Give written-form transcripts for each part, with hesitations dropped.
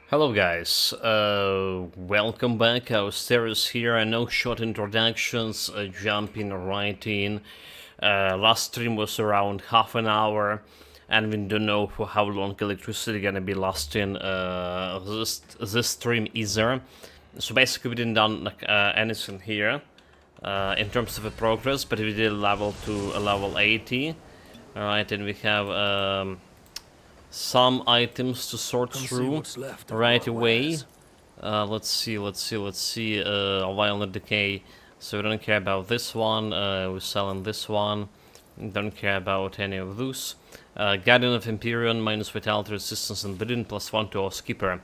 Hello guys, welcome back. Our series here, no short introductions, jumping right in. Last stream was around half an hour, and we don't know for how long electricity gonna be lasting this stream either. So basically we didn't done like, anything here in terms of a progress, but we did level to a level 80. Alright, and we have some items to sort through right away. Let's see. A violent decay. So we don't care about this one. We're selling this one. Don't care about any of those. Guardian of Empyrean, minus vitality resistance and bleeding, +1 to our skipper.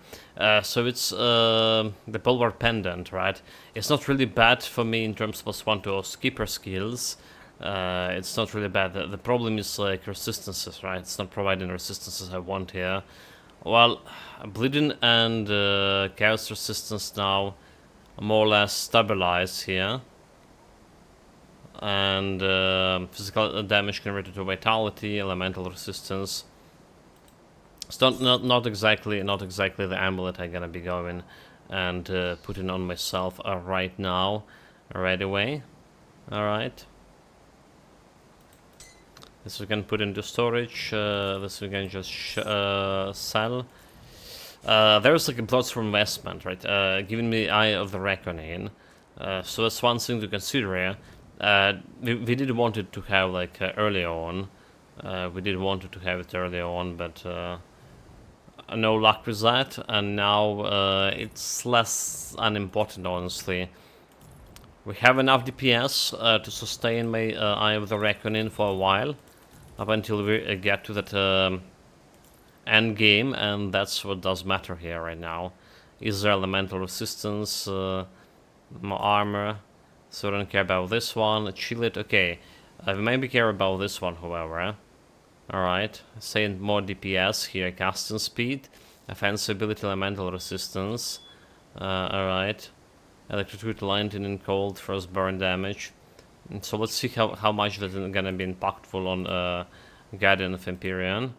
So it's the Bulwark Pendant, right? It's not really bad for me in terms of +1 to our skipper skills. It's not really bad. The problem is like resistances, right? It's not providing resistances I want here. Well, bleeding and chaos resistance now more or less stabilize here. And physical damage converted to vitality, elemental resistance. It's not exactly the amulet I'm gonna be going and putting on myself right now, right away. All right. This we can put into storage. This we can just sell. There's like a plots for investment, right? Giving me Eye of the Reckoning. So that's one thing to consider here. We did want it to have like earlier on. We did want it to have it earlier on, but no luck with that. And now it's less unimportant, honestly. We have enough DPS to sustain my Eye of the Reckoning for a while, up until we get to that end game, and that's what does matter here right now. Is there elemental resistance, more armor? So I don't care about this one. Chill it, okay. I maybe care about this one, however. Alright, saying more DPS here, casting speed, offensive ability, elemental resistance. Alright. Electrocute, lightning, cold, frost, burn damage. So let's see how much that's gonna be impactful on Guardian of Empyrean.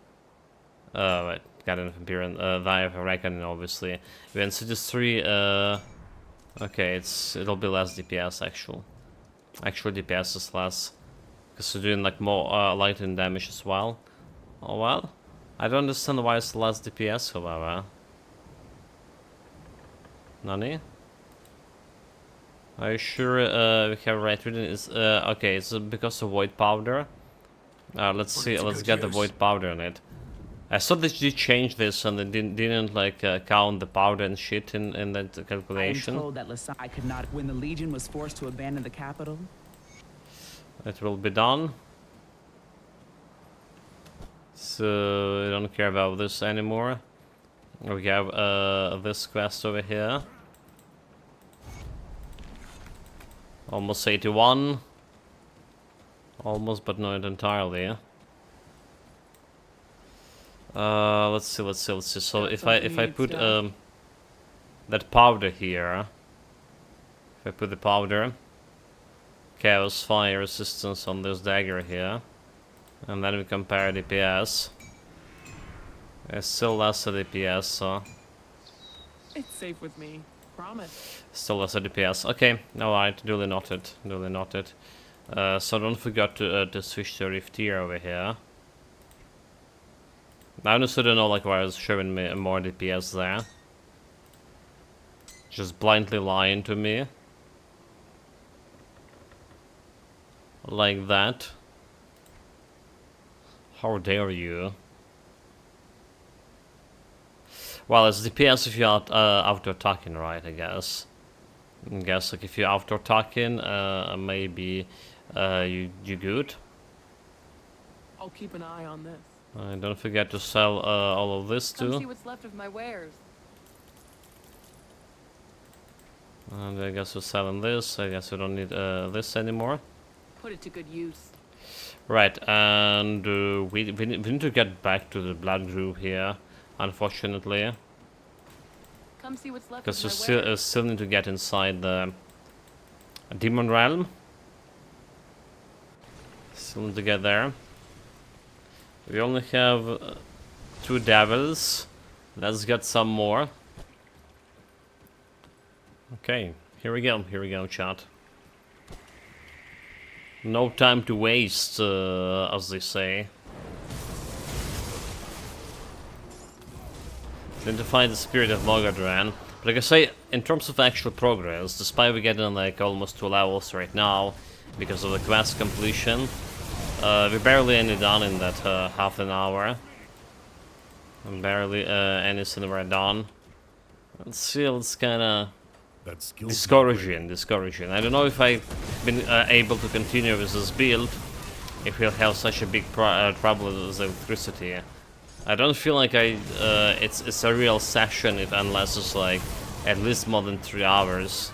Right, Guardian of Empyrean, the Eye of Reckoning, obviously. When Cities 3, okay, it'll be less DPS, actual. Actual DPS is less. Because we're doing like more lightning damage as well. Oh well. I don't understand why it's less DPS, however. Nani? Are you sure we have right reading? Is okay, it's because of void powder. Let's see, let's get the void powder in it. I thought they did change this and they didn't like count the powder and shit in that calculation. I am told that Lasai could not when the Legion was forced to abandon the capital. It will be done. So I don't care about this anymore. We have this quest over here. Almost 81. Almost, but not entirely. Let's see. So if I put that powder here, if I put the powder, chaos, fire resistance on this dagger here, and then we compare DPS. It's still less DPS, so It's safe with me. Promise. still less DPS. Okay, alright, duly noted. So don't forget to switch to Rift Tier over here. I honestly don't know like why it's showing me more DPS there. Just blindly lying to me. Like that. How dare you? Well, it's DPS if you're auto-attacking, right, I guess. Like if you're auto-attacking, maybe you good. I'll keep an eye on this. Don't forget to sell all of this too. Come see what's left of my wares. And I guess we're selling this. I guess we don't need this anymore. Put it to good use. Right, and we need to get back to the blood group here, unfortunately. Come see what's left Because of we my wares. still need to get inside the demon realm. Still need to get there. We only have 2 devils. Let's get some more. Okay, here we go, chat. No time to waste, as they say. Identify the spirit of Mogadran. But like I say, in terms of actual progress, despite we getting like almost 2 levels right now, because of the quest completion, we barely any done in that half an hour. And barely anything we're done. And still, it's kinda discouraging. I don't know if I've been able to continue with this build, if we'll have such a big trouble with electricity. I don't feel like it's a real session unless it's like at least more than 3 hours.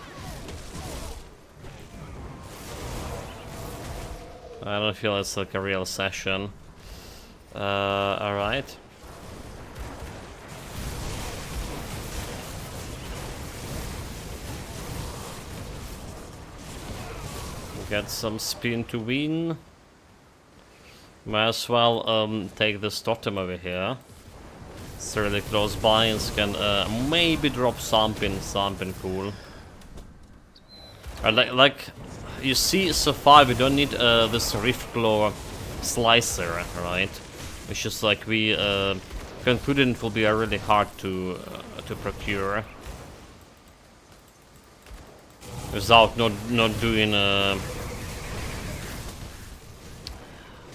I don't feel it's like a real session. Alright. Get some spin to win. Might as well take this totem over here. It's really close by and can maybe drop something cool. Like you see, so far we don't need this Rift Claw slicer, right? It's just like we concluded it will be really hard to procure without not doing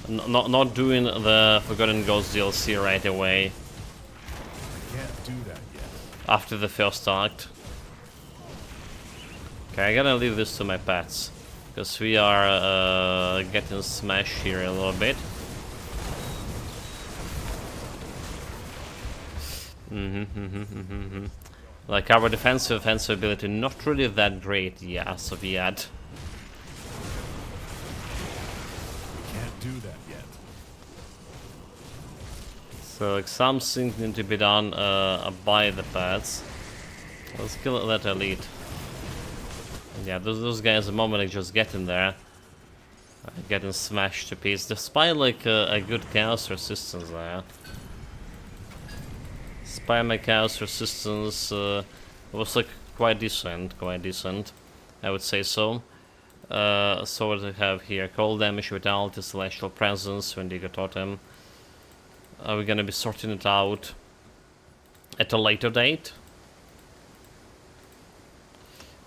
not doing the Forgotten Ghost DLC right away. Can't do that yet. After the first act. Okay, I gotta leave this to my pets, because we are getting smashed here a little bit. Like our defensive offensive ability not really that great, yeah, as of yet. Can't do that yet. So like something need to be done by the pets. Let's kill that elite. Yeah, those guys the moment they just get in there, getting smashed to pieces, despite like a good chaos resistance there. Despite my chaos resistance was like quite decent, I would say so. So what do we have here? Cold damage, vitality, celestial presence, Wendigo totem. Are we gonna be sorting it out at a later date?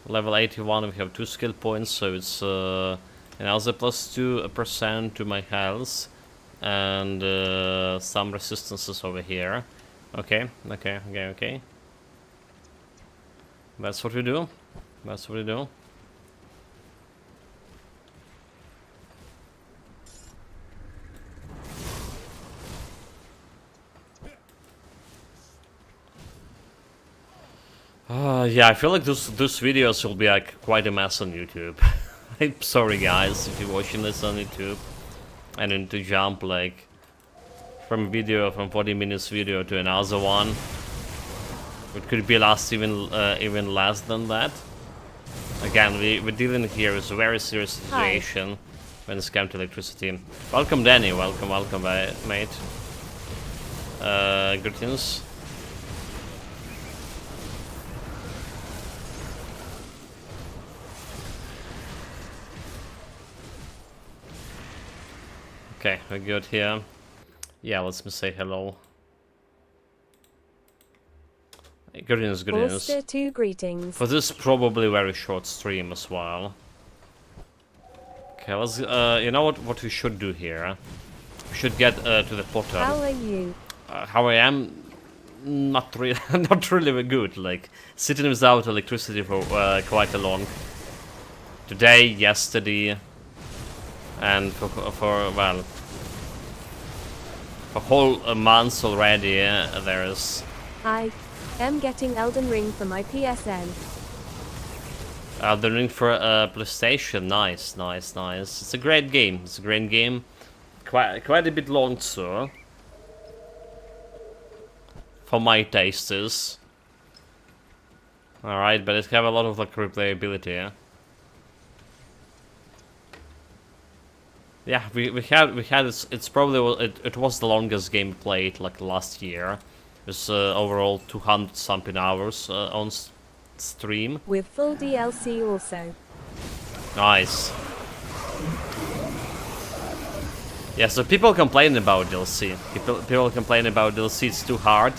Level 81, we have 2 skill points, so it's another plus 2% to my health, and some resistances over here. Okay. That's what we do. Yeah, I feel like those videos will be like quite a mess on YouTube. I'm sorry guys if you're watching this on YouTube. I need to jump like from 40 minutes video to another one. It could be last even less than that. Again, we're dealing here with a very serious situation when it's come to electricity. Welcome Danny, welcome mate. Greetings. Okay, we're good here. Yeah, let's say hello. Greetings. Forster 2 greetings. For this probably very short stream as well. Okay, let's you know what we should do here? We should get to the portal. How are you? How I am? Not really, not really good. Like sitting without electricity for quite a long. Today, yesterday, and for well, for whole months already. There's. I am getting Elden Ring for my PSN. Elden Ring for PlayStation. Nice. It's a great game. Quite a bit long, so. For my tastes. Alright, but it have a lot of like replayability, yeah? Yeah, we had it's probably it was the longest game played like last year. It was overall 200 something hours on stream. With full DLC also. Nice. Yeah, so people complain about DLC. People complain about DLC, it's too hard.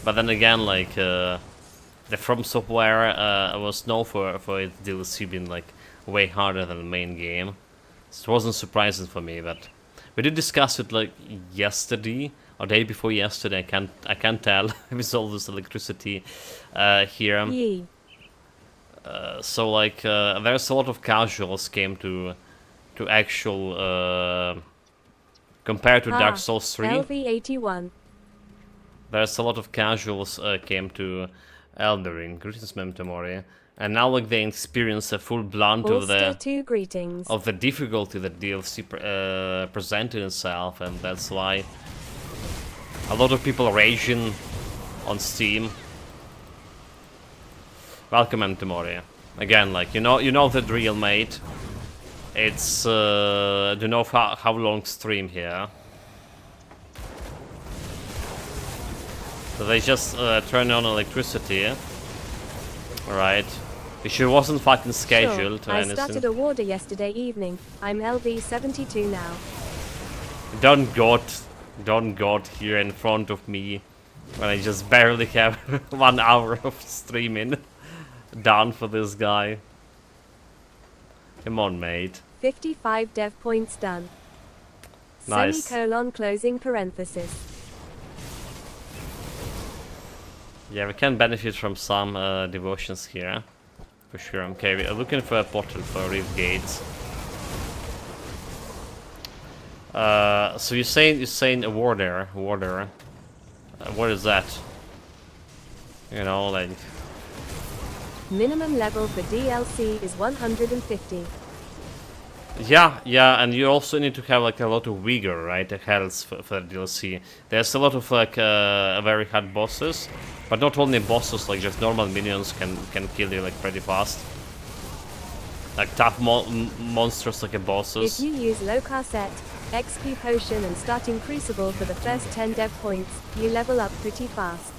But then again, like, the From Software was known for its DLC being, like, way harder than the main game. So it wasn't surprising for me, but we did discuss it, like, yesterday, or day before yesterday, I can't tell, with all this electricity here. Yee. So, like, there's a lot of casuals came to actual... compared to Dark Souls 3, LV81. there's a lot of casuals came to Elden Ring. Greetings, Memtomori. And now, like, they experience a full blunt of Bolster 2 greetings. the difficulty that DLC presented itself, and that's why a lot of people are raging on Steam. Welcome, Memtomori. Again, like, you know the drill, mate. It's do you know how long stream here? So they just turn on electricity, right? Which wasn't fucking scheduled or I anything. started a warder yesterday evening. I'm LV72 now. Don't got here in front of me when I just barely have 1 hour of streaming done for this guy. Come on, mate. 55 dev points done. Nice. Semicolon closing parenthesis. Yeah, we can benefit from some devotions here, for sure. Okay, we are looking for a portal for Rift Gates. So you're saying a warder. What is that? You know, like... Minimum level for DLC is 150. Yeah, and you also need to have like a lot of vigor, right? The health for DLC. There's a lot of like very hard bosses, but not only bosses, like just normal minions can kill you like pretty fast. Like tough monsters like bosses. If you use Locar set, XP potion and starting Crucible for the first 10 dev points, you level up pretty fast.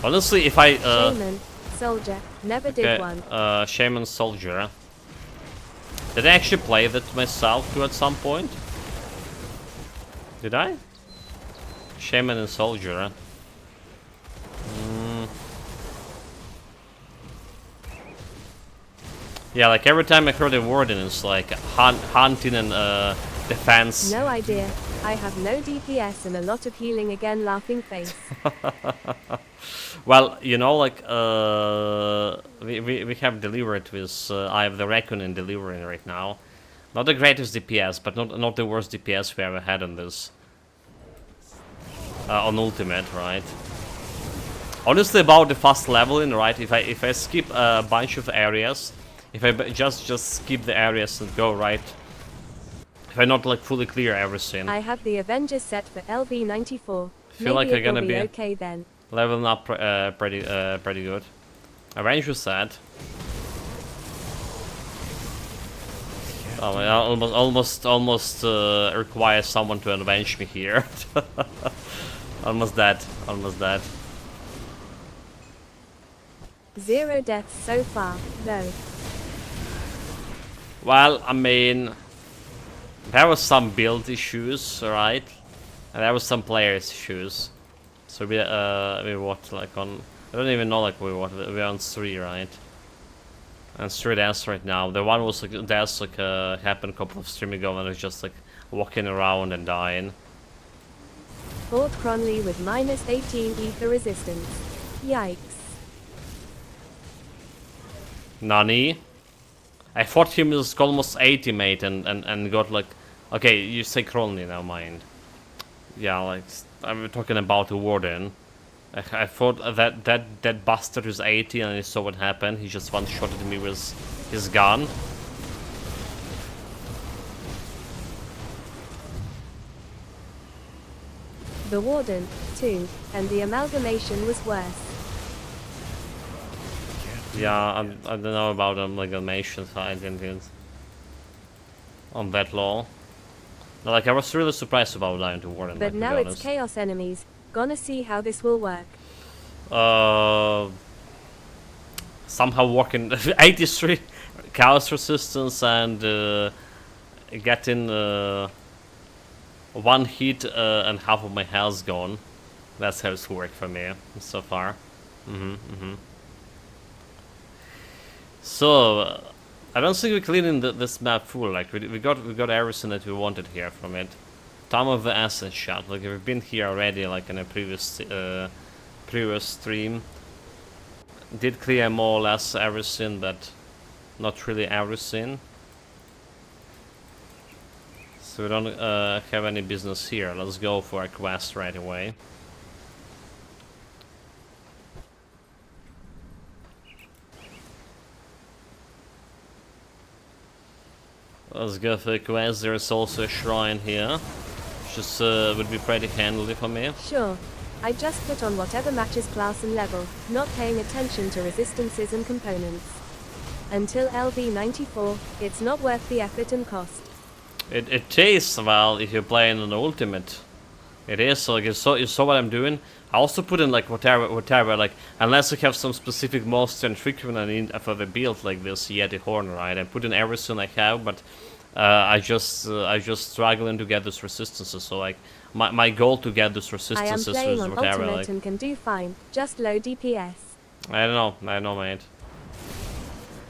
Honestly, if I Shaman, Soldier, never did one. Shaman Soldier. Did I actually play that myself too at some point? Did I? Shaman and Soldier. Yeah, like every time I heard a warden, it's like hunting and defense. No idea. I have no DPS and a lot of healing again, laughing face. Well, you know, like we have delivered with I have the Reckoning delivering right now. Not the greatest DPS, but not the worst DPS we ever had on this on Ultimate, right? Honestly, about the fast leveling, right? If I skip a bunch of areas, if I just skip the areas and go right, if I not like fully clear everything, I have the Avengers set for LV94. feel like I'm gonna be be okay then. leveling up pretty good. Avenger set. Oh, I almost requires someone to avenge me here. almost dead. 0 deaths so far, though. Well, I mean, there was some build issues, right? And there was some player issues. So we what, like on, I don't even know, like we're on 3, right? And 3 deaths right now. The one was like deaths like happened a couple of streams ago, and I was just like walking around and dying. Fort Cronley with minus 18 ether resistance. Yikes. Nani? I fought him with almost 80, mate, and got like... Okay, you say Cronley now, mind. Yeah, like, I'm talking about the Warden. I thought that bastard was 80 and I saw what happened. He just one-shotted me with his gun. The Warden, too, and the amalgamation was worse. Yeah, I don't know about amalgamation side and on that law. No, like, I was really surprised about dying to Warden. But like, now to be it's honest. Chaos enemies. Gonna see how this will work. Somehow working 83 chaos resistance and getting 1 hit and half of my health gone. That's how it's worked for me so far. So I don't think we're cleaning this map full. Like we got everything that we wanted here from it. Time of the Essence shot. Like we've been here already, like in a previous stream. Did clear more or less everything, but not really everything. So we don't have any business here. Let's go for a quest right away. Let's go for a quest. There's also a shrine here. Just would be pretty handy for me. Sure. I just put on whatever matches class and level, not paying attention to resistances and components. Until LV94, it's not worth the effort and cost. It tastes well if you're playing an ultimate. It is, so like you saw what I'm doing. I also put in like whatever, like unless I have some specific monster and frequent I need for the build like this Yeti Horn, right? I put in everything I have, but I just struggling to get this resistances. So like my goal to get this resistances I am playing is on whatever. ultimate Like and can do fine, just low DPS. I know, mate.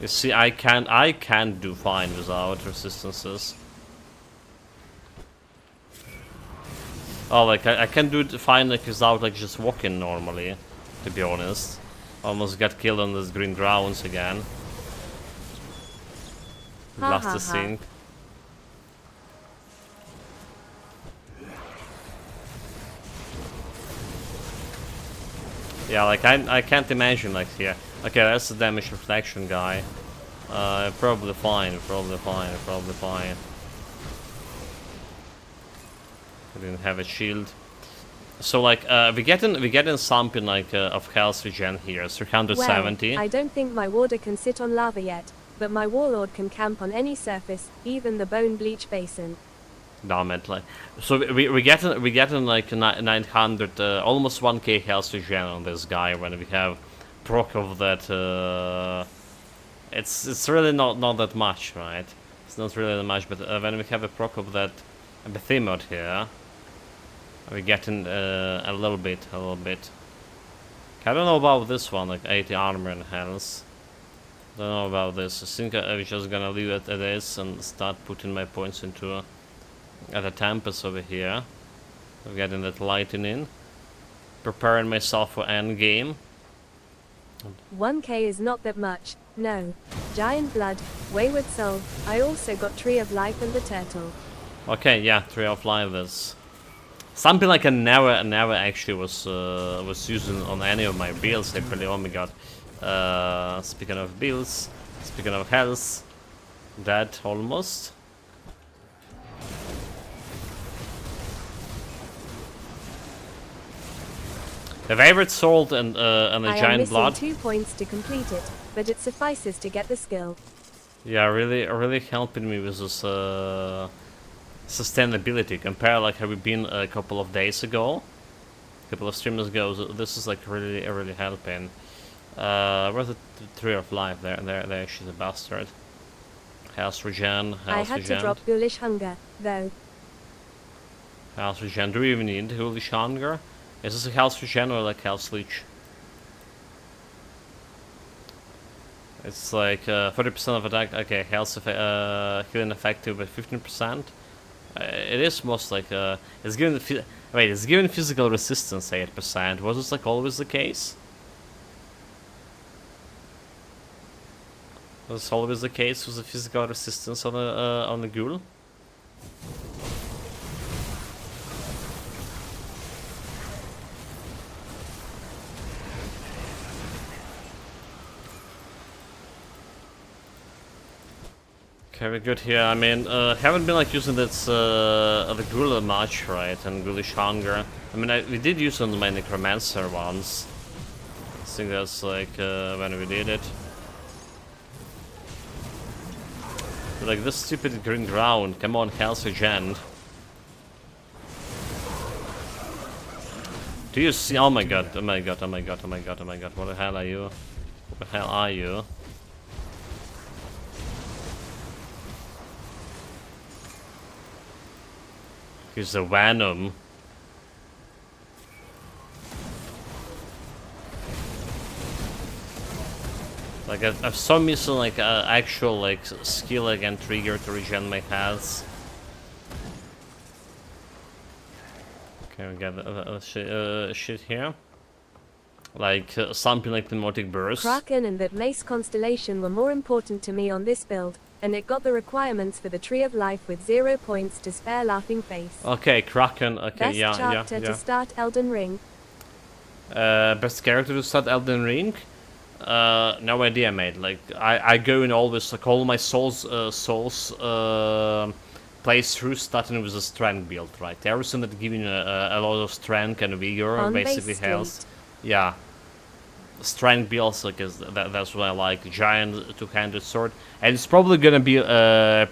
You see, I can't do fine without resistances. Oh, like I can do it fine like without like just walking normally, to be honest. Almost got killed on this green grounds again. Lost the sync. Yeah, like I can't imagine like here. Okay, that's the damage reflection guy. Probably fine. I didn't have a shield. So like we getting something like of health regen here, 370. Well, I don't think my warder can sit on lava yet, but my warlord can camp on any surface, even the bone bleach basin. Damn it! Like, so we getting like 900, almost 1k health regen on this guy when we have proc of that. It's really not that much, right? It's not really that much, but when we have a proc of that behemoth here, we're getting a little bit. I don't know about this one, like 80 armor and health. Don't know about this. I think I'm just gonna leave it at this and start putting my points into at a Tempest over here. I'm getting that lighting in. Preparing myself for end game. 1k is not that much, no. Giant Blood, Wayward Soul, I also got Tree of Life and the Turtle. Okay, yeah, Tree of Life is something like I never actually was using on any of my builds. I really only got speaking of builds, speaking of health, that almost. The favorite sword and the giant blood. I am missing 2 points to complete it, but it suffices to get the skill. Yeah, really helping me with this sustainability. Compare like how we've been a couple of days ago, a couple of streams ago. So this is like really helping. Where's the Tree of Life? There she's a bastard. Health regen, I had to drop Ghoulish Hunger, though. Health regen. Do we even need Ghoulish Hunger? Is this a health regen or like health leech? It's like 30% of attack. Okay, health healing effective with 15%. It is most like it's given. It's given physical resistance 8%. Was this like always the case? Was this always the case with the physical resistance on the ghoul? Okay, we're good here. I mean, haven't been like using this the ghoul much, right? And ghoulish hunger. I mean, we did use it on my necromancer once. I think that's like when we did it. But, like this stupid green ground. Come on, health regen. Do you see? Oh my god, oh my god, oh my god, oh my god, oh my god, what the hell are you? What the hell are you? He's a Venom. Like I've so missing like actual like skill and trigger to regen my health. Okay, we got shit here. Like something like Pneumatic Burst. Kraken and that Mace Constellation were more important to me on this build, and it got the requirements for the Tree of Life with 0 points to spare. Laughing face. Okay, Kraken. Okay, Best yeah. character to start Elden Ring. Best character to start Elden Ring. No idea, mate. Like I go in always like all my souls playthrough starting with a strength build, right? Everything that giving a lot of strength and vigor, On basically base health. street. Yeah, strength builds, because that's what I like. Giant two-handed sword, and it's probably gonna be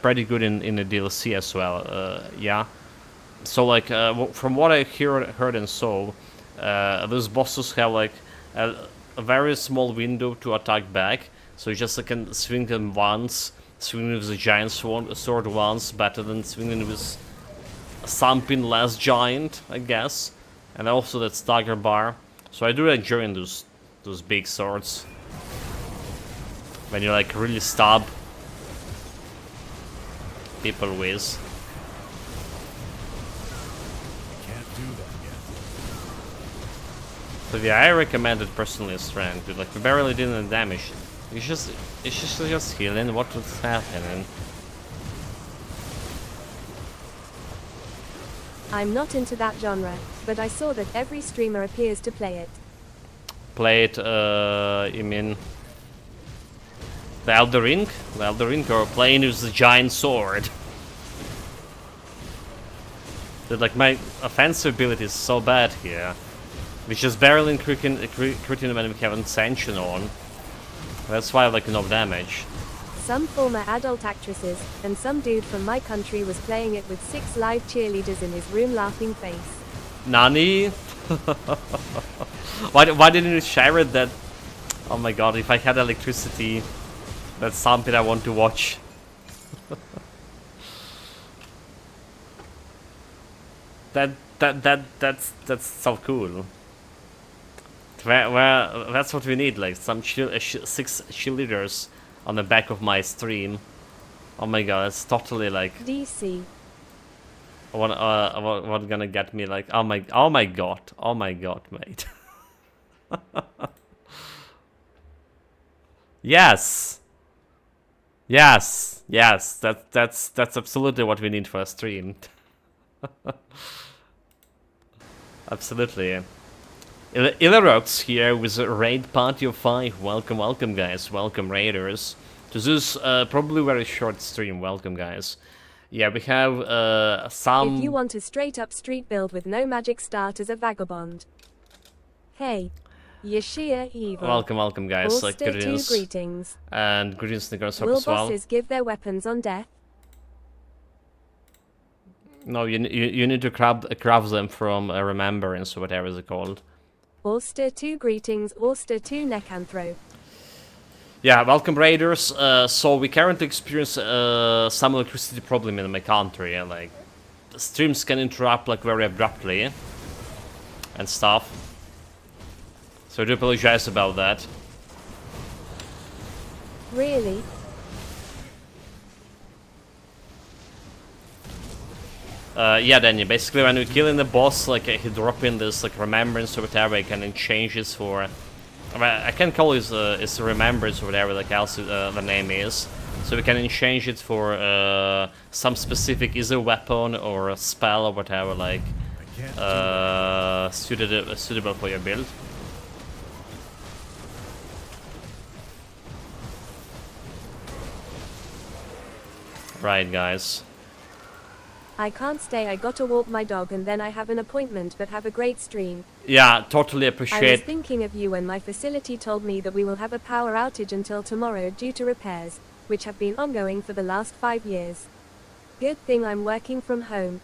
pretty good in the DLC as well. Yeah. So like from what I heard and saw, those bosses have like a very small window to attack back. So you just can swing them once, swing with the giant sword once, better than swinging with something less giant, I guess. And also that stagger bar. So I do enjoy those big swords when you like really stab people with. Can't do that yet. So yeah, I recommend it personally as strength, dude. Like we barely did any damage. It's just healing. What was happening? I'm not into that genre, but I saw that every streamer appears to play it. Play it, you mean the Elden Ring? The Elden Ring, or playing with the giant sword? Dude, like my offensive ability is so bad here. Which is barely critting when we have Ascension on. That's why I like no damage. Some former adult actresses, and some dude from my country was playing it with 6 live cheerleaders in his room. Laughing face. Nani? Why didn't you share it? That? Oh my god! If I had electricity, that's something I want to watch. That's so cool. Well, that's what we need. Like some 6 cheerleaders on the back of my stream. Oh my god, it's totally like DC. what gonna get me like oh my god, mate. Yes, that's absolutely what we need for a stream. Absolutely. Ilarox here with a raid party of 5. Welcome guys, welcome raiders. This is probably very short stream. Welcome guys. Yeah, we have some. If you want a straight up street build with no magic, start as a vagabond. Hey, Yeshia evil. Welcome guys. Like greetings. Greetings. And greetings to the girls Will as well. bosses give their weapons on death? No, you need to craft them from remembrance or whatever is it called. Auster 2 greetings, Auster 2 Necanthro. Yeah, welcome raiders. So we currently experience some electricity problem in my country, and like the streams can interrupt like very abruptly and stuff. So I do apologize about that. Really? Yeah, Danny, basically when you're killing the boss, like he drop in this like remembrance or whatever, I can change this for. I can call it it's remembrance or whatever like else the name is. So we can change it for some specific either weapon or a spell or whatever, like suitable for your build. Right, guys. I can't stay, I gotta walk my dog and then I have an appointment, but have a great stream. Yeah, totally I was appreciate. thinking of you when my facility told me that we will have a power outage until tomorrow due to repairs, which have been ongoing for the last 5 years. Good thing I'm working from home.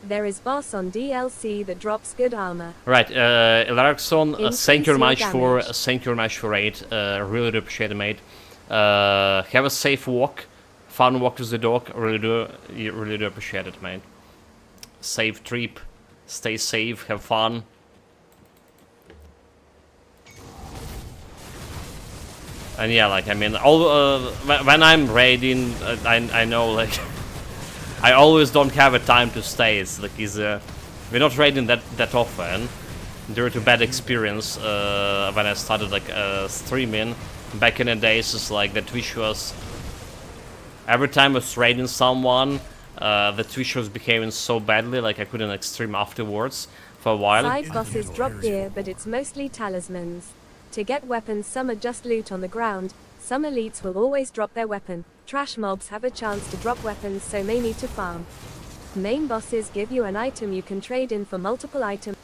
There is boss on DLC that drops good armor. Right, Larkson, thank you very much for Increase your thank you very much for raid. Really do appreciate it, mate. Have a safe walk, fun walk with the dog. Really do appreciate it, mate. Safe trip, stay safe, have fun. And yeah, like I mean, all when I'm raiding, I know like I always don't have a time to stay. It's like we're not raiding that often. Due to bad experience when I started like streaming back in the days, it's like the Twitch was every time I was raiding someone, the Twitch was behaving so badly, like I couldn't like stream afterwards for a while. Side bosses drop gear, but it's mostly talismans. To get weapons, some are just loot on the ground. Some elites will always drop their weapon. Trash mobs have a chance to drop weapons, so may need to farm. Main bosses give you an item you can trade in for multiple items.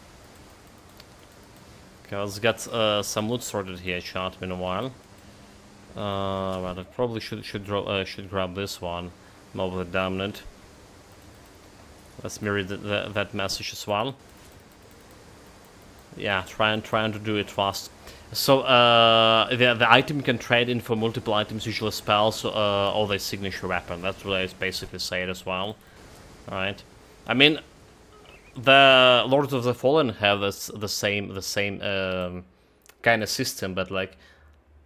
Okay, let's get some loot sorted here, chat, in a while. Well, I probably should grab this one. Mobile dominant. Let's mirror that message as well. Yeah, trying to do it fast. So the item you can trade in for multiple items, usually spells, or their signature weapon. That's what I basically say as well. All right. I mean, the Lords of the Fallen have the same kind of system, but like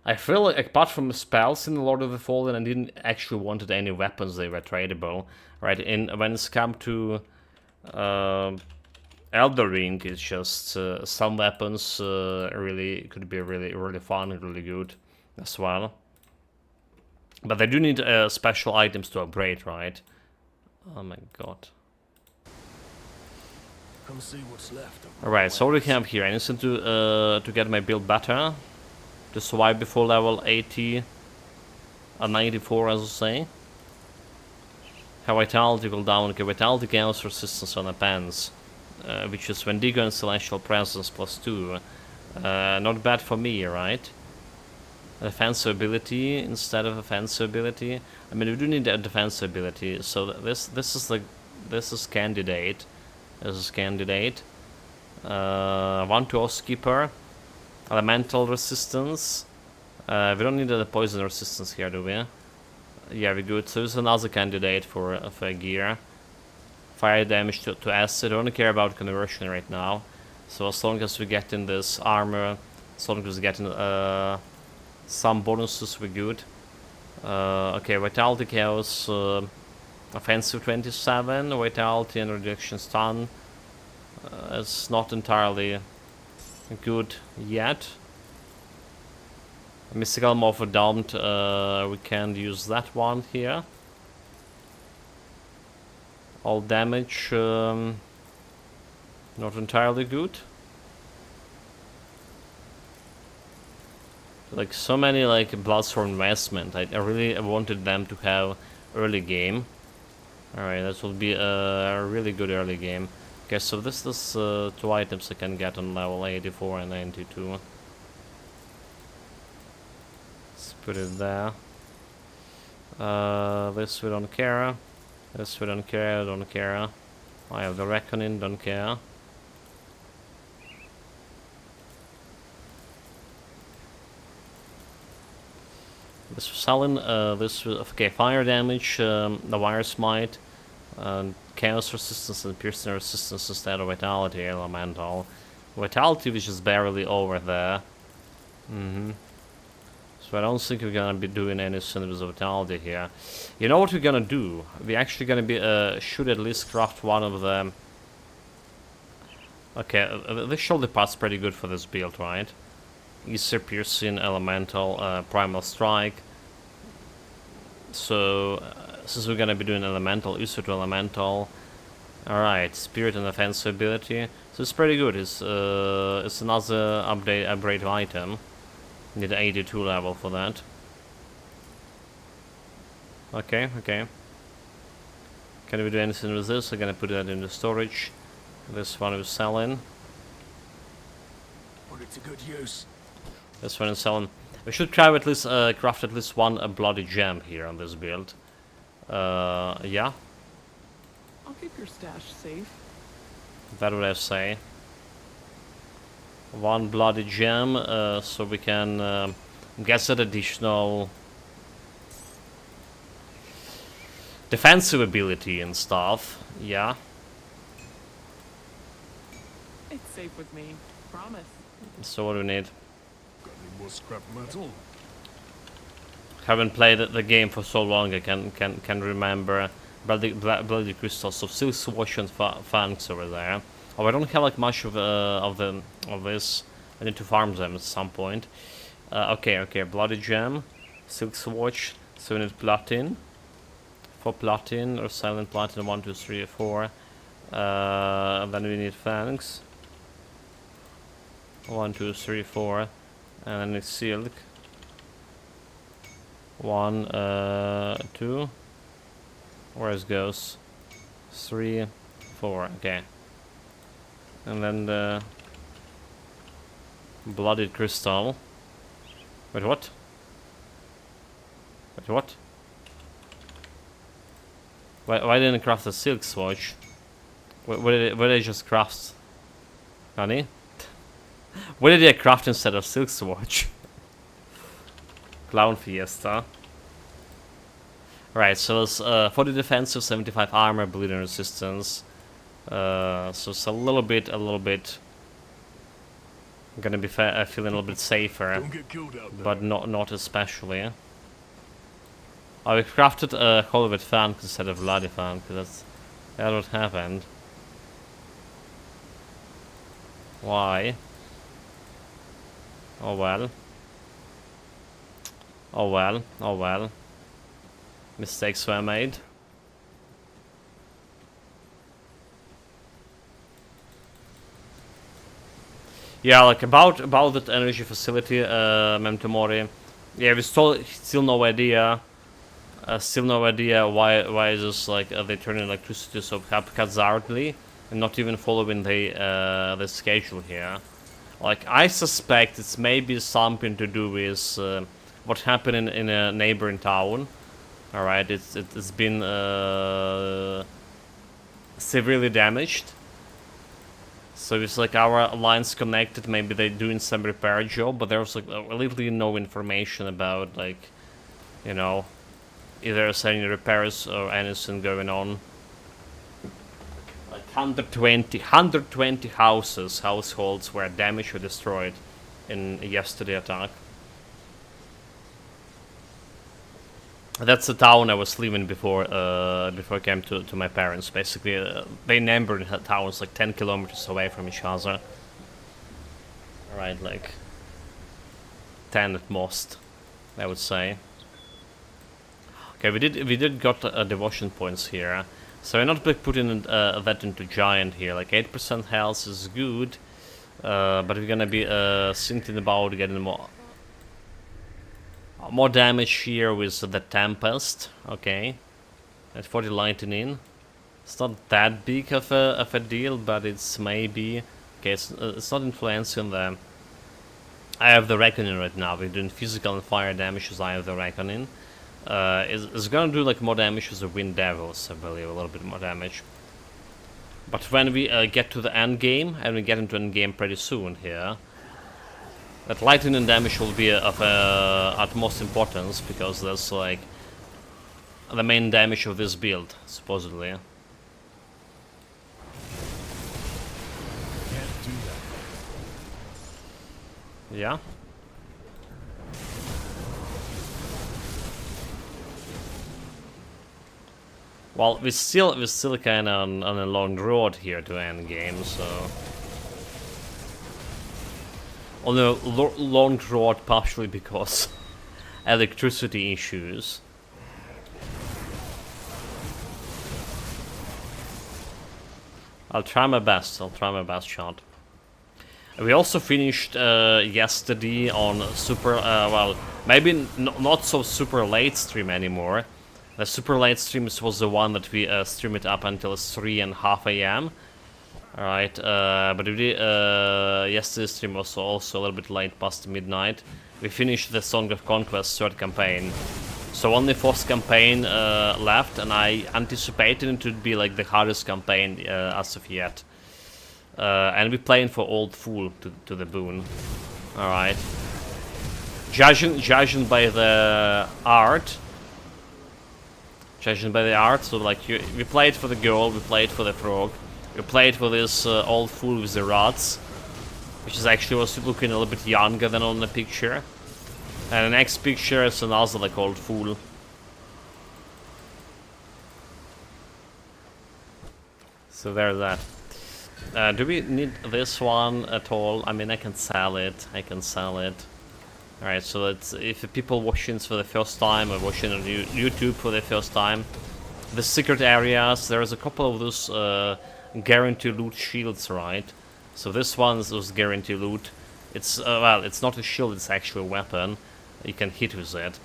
I feel like apart from spells in the Lord of the Fallen, I didn't actually wanted any weapons they were tradable, right? When it's come to Elder Ring, it's just some weapons really could be really fun and really good as well. But they do need special items to upgrade, right? Oh my god. Come see what's left. Alright, so what do we have here? I need to get my build better. To survive before level 80 or 94, as I say. Have vitality will down. Okay, vitality gains resistance on appends. Which is Wendigo and Celestial Presence +2. Not bad for me, right? Defensive ability instead of offensive ability. I mean, we do need a defensive ability, so this is candidate. This is candidate. 1-2 skipper. Elemental resistance. We don't need the poison resistance here, do we? Yeah, we good. So it's another candidate for gear. Fire damage to acid. I don't care about conversion right now. So as long as we get in this armor, as long as we get in some bonuses, we're good. Okay, vitality chaos, offensive 27, vitality and reduction stun. It's not entirely good yet. Mystical Morph Domed, we can use that one here. All damage, not entirely good. Like so many like Bloodstorm investment. I really wanted them to have early game. Alright, that will be a really good early game. Okay, so this is 2 items I can get on level 84 and 92. Let's put it there. This we don't care. This we don't care, don't care. I have the Reckoning, don't care. This was selling, this was, okay, fire damage, the wire smite, chaos resistance and piercing resistance instead of vitality elemental. Vitality which is barely over there. So I don't think we're gonna be doing anything with vitality here. You know what we're gonna do? We're actually gonna be should at least craft one of them. Okay, this shoulder part's pretty good for this build, right? Ether piercing, elemental, primal strike. So since we're gonna be doing elemental, Ether to elemental. Alright, spirit and offensive ability. So it's pretty good. It's another upgrade item. Need 82 level for that. Okay, okay. Can we do anything with this? I'm gonna put that into storage. This one is selling. Put it to good use. This one is selling. We should try at least craft at least one bloody gem here on this build. Yeah. I'll keep your stash safe. That would I say. One bloody gem, so we can get that additional defensive ability and stuff. Yeah. It's safe with me. Promise. So what do we need? Got any more scrap metal? Haven't played the game for so long. I can remember bloody crystals. So silk swatch and fangs over there. Oh, I don't have like much of this. I need to farm them at some point. Okay. Bloody gem, silk swatch. So we need platin. For platin or silent platin. 1, 2, 3, 4. And then we need fangs. 1, 2, 3, 4. And then it's silk. 1, 2. Where it goes? 3, 4. Okay. And then the blooded crystal. Wait, what? Wait, what? Why didn't I craft a silk swatch? What did I just craft? Honey? What did I craft instead of silk swatch? Clown Fiesta. Right, so it's 40 defensive, 75 armor, bleeding resistance. So it's a little bit. Gonna be feeling a little bit safer, Don't get killed out there. but not especially. Oh, we crafted a Hollywood fan instead of bloody fan, because that's what happened. Why? Oh well. Oh well. Mistakes were made. Yeah, like about that energy facility, Memtomori. Yeah, we still no idea. Still no idea why is this like they turn electricity so haphazardly and not even following the schedule here. Like I suspect it's maybe something to do with what happened in a neighboring town. All right, it's been severely damaged. So it's like our lines connected. Maybe they're doing some repair job, but there's like literally no information about like, you know, if there's any repairs or anything going on. Like 120 households were damaged or destroyed in yesterday attack. That's the town I was living before I came to my parents. Basically, they neighboring towns like 10 kilometers away from each other. Right, like 10 at most, I would say. Okay, we did got devotion points here, so we're not putting that into giant here. Like 8% health is good, but we're gonna be thinking about getting more damage here with the Tempest. Okay, at 40 lightning. It's not that big of a deal, but it's maybe okay. It's not influencing them. I have the Reckoning right now. We're doing physical and fire damage as I have the Reckoning. It's gonna do like more damage with the Wind Devils, I believe, a little bit more damage. But when we get to the end game, and we get into end game pretty soon here, that lightning damage will be of utmost importance, because that's like the main damage of this build, supposedly. Can't do that. Yeah. Well, we're still kind of on a long road here to end game, so on a long road, partially because electricity issues. I'll try my best, shot. We also finished yesterday on super, well, maybe not so super late stream anymore. The super late stream was the one that we streamed up until 3:30 AM. Alright, but we did, yesterday's stream was also a little bit late, past midnight. We finished the Song of Conquest third campaign. So only first campaign left, and I anticipated it to be like the hardest campaign as of yet. And we're playing for Old Fool to the boon. Alright. Judging by the art. So like we played for the girl, we played for the frog, we played for this Old Fool with the rods, which is actually was looking a little bit younger than on the picture. And the next picture is another like Old Fool. So there's that. Do we need this one at all? I mean, I can sell it. Alright, so let's, if people watching this for the first time or watching on YouTube for the first time, the secret areas, there's a couple of those guarantee loot shields, right? So this one is guarantee loot. It's, well, it's not a shield, it's actually a weapon. You can hit with it.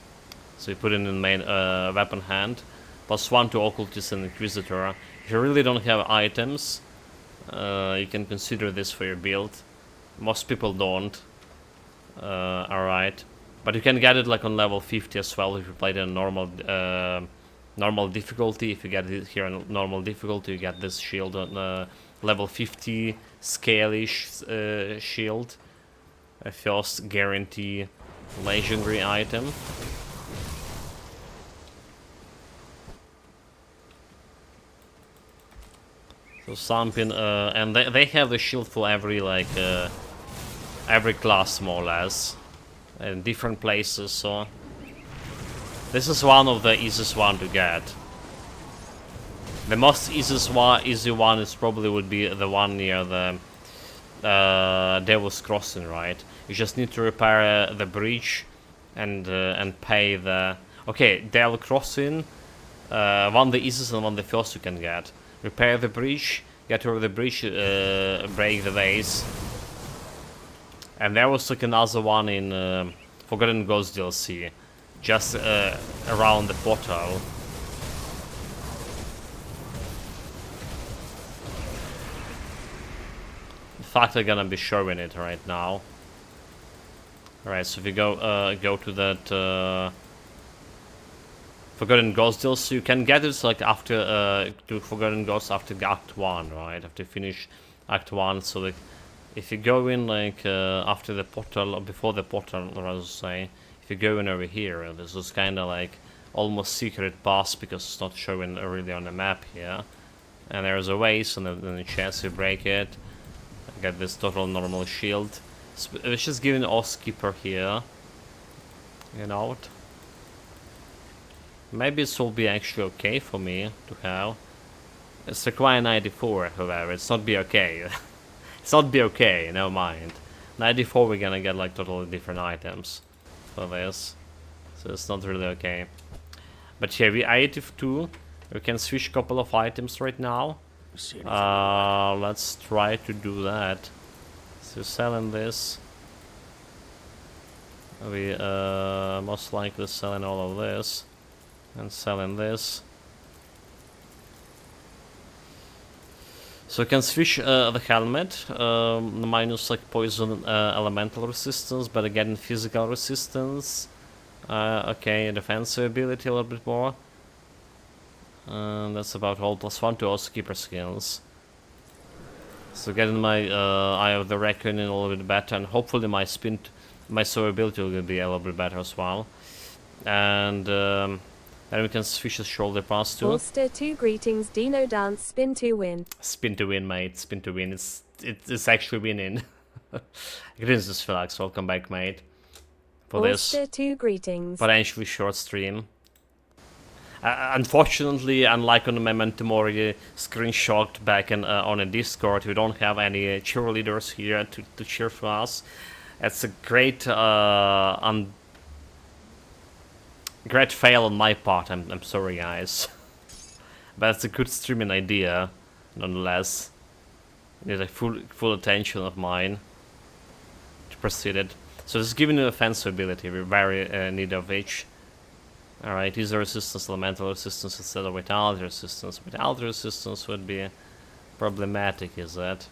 So you put it in the main weapon hand. +1 to Occultist and Inquisitor. If you really don't have items, you can consider this for your build. Most people don't. Alright. But you can get it like on level 50 as well if you play it in normal normal difficulty. If you get it here on normal difficulty, you get this shield on level 50 scale-ish shield. A first guarantee legendary item. So something, and they have the shield for every like every class more or less, in different places. So this is one of the easiest one to get. The most easy one is probably would be the one near the Devil's Crossing, right? You just need to repair the bridge and pay the. Okay, Devil's Crossing, one the easiest and one the first you can get. Repair the bridge, get over the bridge, break the vase. And there was like another one in Forgotten Ghost DLC, just around the portal. In fact, I'm gonna be showing it right now. Alright, so if you go to that Forgotten Ghost DLC, you can get it like after to Forgotten Ghost after Act 1, right? After you finish Act 1, so like if you go in like after the portal or before the portal, rather say, if you go in over here, this is kind of like almost secret pass because it's not showing really on the map here. And there's a vase, and then the chance you break it, get this total normal shield. It's just giving us skipper here. You know. Maybe this will be actually okay for me to have. It's require 94, however. It's not be okay. It's not be okay, never mind. 94 we're gonna get like totally different items for this. So it's not really okay. But yeah, we 82. We can switch a couple of items right now. Let's try to do that. So selling this. We most likely selling all of this. And selling this. So we can switch the helmet, minus like poison elemental resistance, but again physical resistance. Okay, defensive ability a little bit more. That's about all. +1 to all keeper skills. So getting my Eye of the Reckoning a little bit better, and hopefully my survivability will be a little bit better as well. And then we can switch the shoulder pass to. Ulster 2 greetings, Dino dance, spin to win. Spin to win, mate. Spin to win. It's actually winning. Greetings, Philax. Welcome back, mate. For Ulster this 2 greetings. potentially short stream. Unfortunately, unlike on the Memento Mori screenshot back on a Discord, we don't have any cheerleaders here to cheer for us. It's a great great fail on my part. I'm sorry, guys. But it's a good streaming idea, nonetheless. It needs a full attention of mine to proceed it. So this is giving you offensive ability. We're very in need of which. Alright, user resistance, elemental resistance instead of vitality resistance. Vitality resistance would be problematic, is that?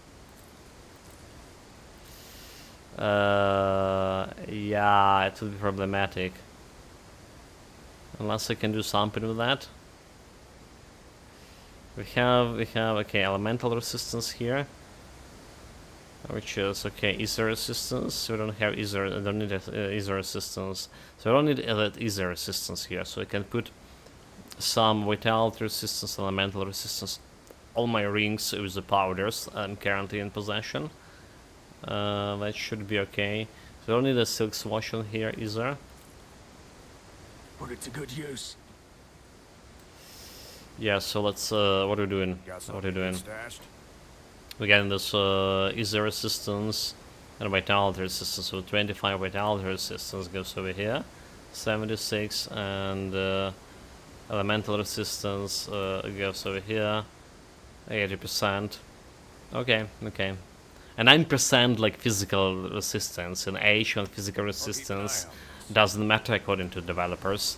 Yeah, it would be problematic. Unless I can do something with that. We have okay, elemental resistance here, which is okay. Ether resistance. We don't have ether. I don't need ether resistance. So I don't need that ether resistance here. So I can put some vitality resistance, elemental resistance on my rings with the powders I'm currently in possession. That should be okay. So I don't need a silk swatch on here either. Put it to good use. Yeah, so let's what are we doing? What are we doing? We're getting this ether resistance and vitality resistance. So 25 vitality resistance goes over here, 76, and elemental resistance goes over here, 80%. Okay, okay. And 9% like physical resistance, and age and physical resistance doesn't matter according to developers.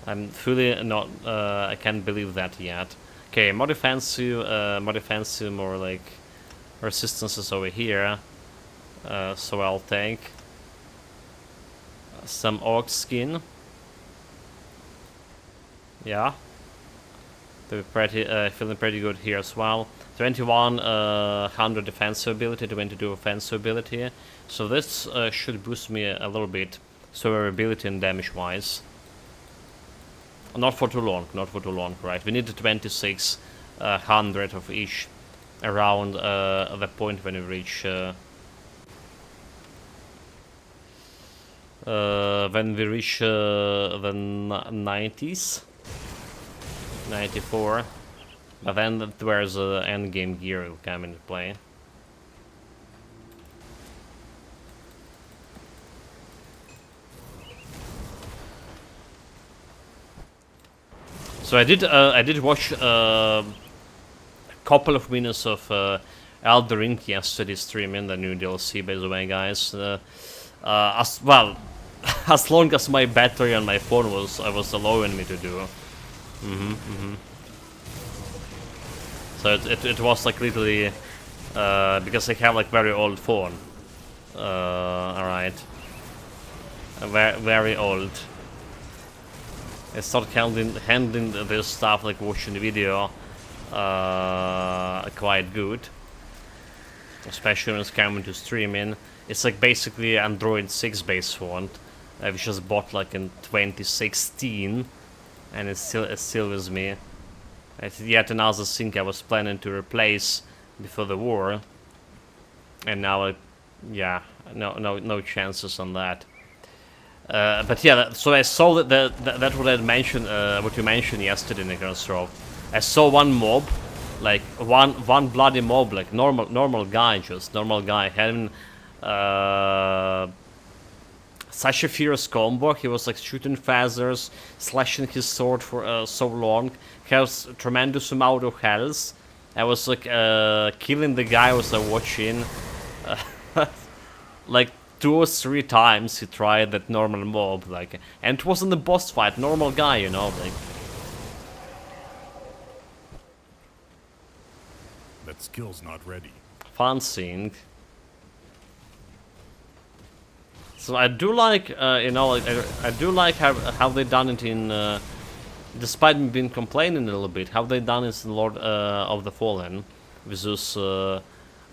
I'm fully not. I can't believe that yet. Okay, more defensive, more like resistances over here. So I'll take some orc skin. Yeah, feeling pretty good here as well. 2100 defensive ability, 22 offensive ability. So this should boost me a little bit, survivability and damage wise. Not for too long, not for too long, right? We need the 2600 of each around the point when we reach the 90s, 94. But then that's where the end game gear will come into play. So I did watch a couple of minutes of Elden Ring yesterday streaming the new DLC, by the way, guys. As well, as long as my battery on my phone was allowing me to do. So it was like literally because I have like very old phone. Alright, very old. I start handling this stuff like watching the video quite good, especially when it's coming to streaming. It's like basically Android 6 base font. I just bought like in 2016, and it's still with me. It's yet another thing I was planning to replace before the war, and now yeah, no chances on that. But yeah, so I saw that what I mentioned, what you mentioned yesterday, Nicholas Rowe. I saw one mob, like one bloody mob, like normal guy, just normal guy having such a fierce combo. He was like shooting phasers, slashing his sword for so long. He has tremendous amount of health. I was like killing the guy I was watching, like 2 or 3 times he tried that normal mob, like, and it wasn't the boss fight, normal guy, you know, like. That skill's not ready. Fun seeing. So I do like, you know, like, I do like how they done it in, despite me being complaining a little bit, how they done it in Lord of the Fallen, with those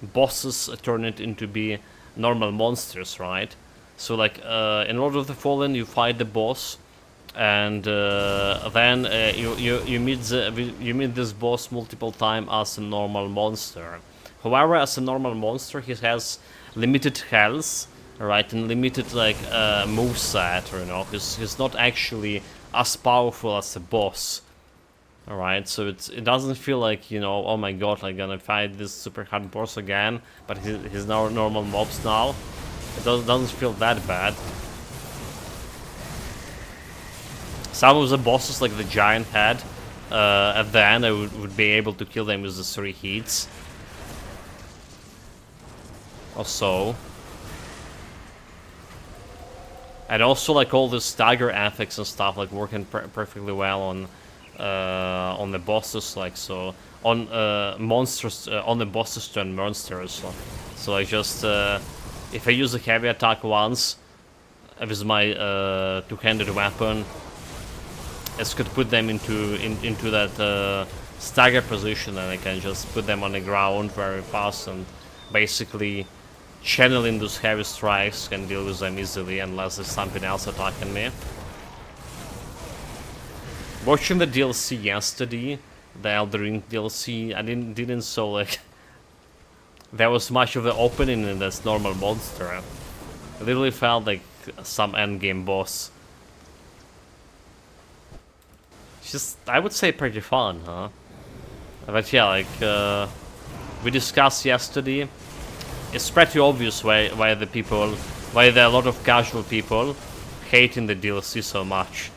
bosses turn it into be normal monsters, right? So like in Lord of the Fallen, you fight the boss, and then you meet this boss multiple times as a normal monster. However, as a normal monster, he has limited health, right, and limited like moveset, you know. He's not actually as powerful as a boss. Alright, so it doesn't feel like, you know, oh my god, I'm gonna fight this super hard boss again, but he's now normal mobs now. It doesn't feel that bad. Some of the bosses, like the giant head, at the end I would be able to kill them with the 3 hits. Or so. And also like all the stagger effects and stuff like working perfectly well on the bosses, like so on monsters, on the bosses turn monsters. So I just if I use a heavy attack once, with my two-handed weapon is could put them into that stagger position, and I can just put them on the ground very fast and basically channeling those heavy strikes can deal with them easily unless there's something else attacking me. Watching the DLC yesterday, the Elden Ring DLC, I didn't saw like there was much of the opening in this normal monster. It literally felt like some endgame boss. It's just, I would say, pretty fun, huh? But yeah, like we discussed yesterday, it's pretty obvious why there are a lot of casual people hating the DLC so much.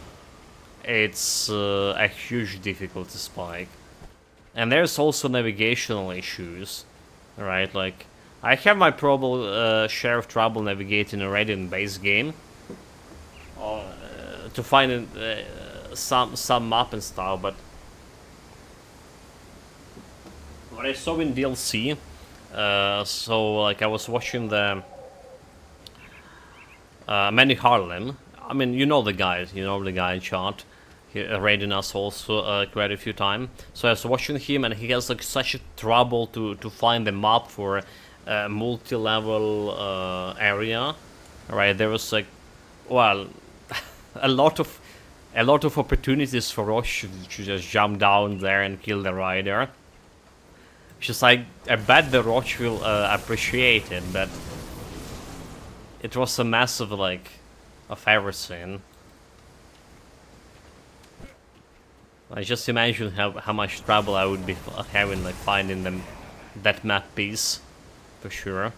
It's a huge difficulty spike. And there's also navigational issues, right? Like, I have my share of trouble navigating already in base game. To find some map and stuff, but what I saw in DLC, so like I was watching the Manny Harlan. I mean, you know the guy in chat. He raiding us also quite a few times. So I was watching him, and he has like such a trouble to find the map for a multi-level area. Right, there was like, well, a lot of opportunities for Roche to just jump down there and kill the rider. Just like, I bet the Roche will appreciate it, but it was a massive like of everything. I just imagine how much trouble I would be having like finding that map piece, for sure.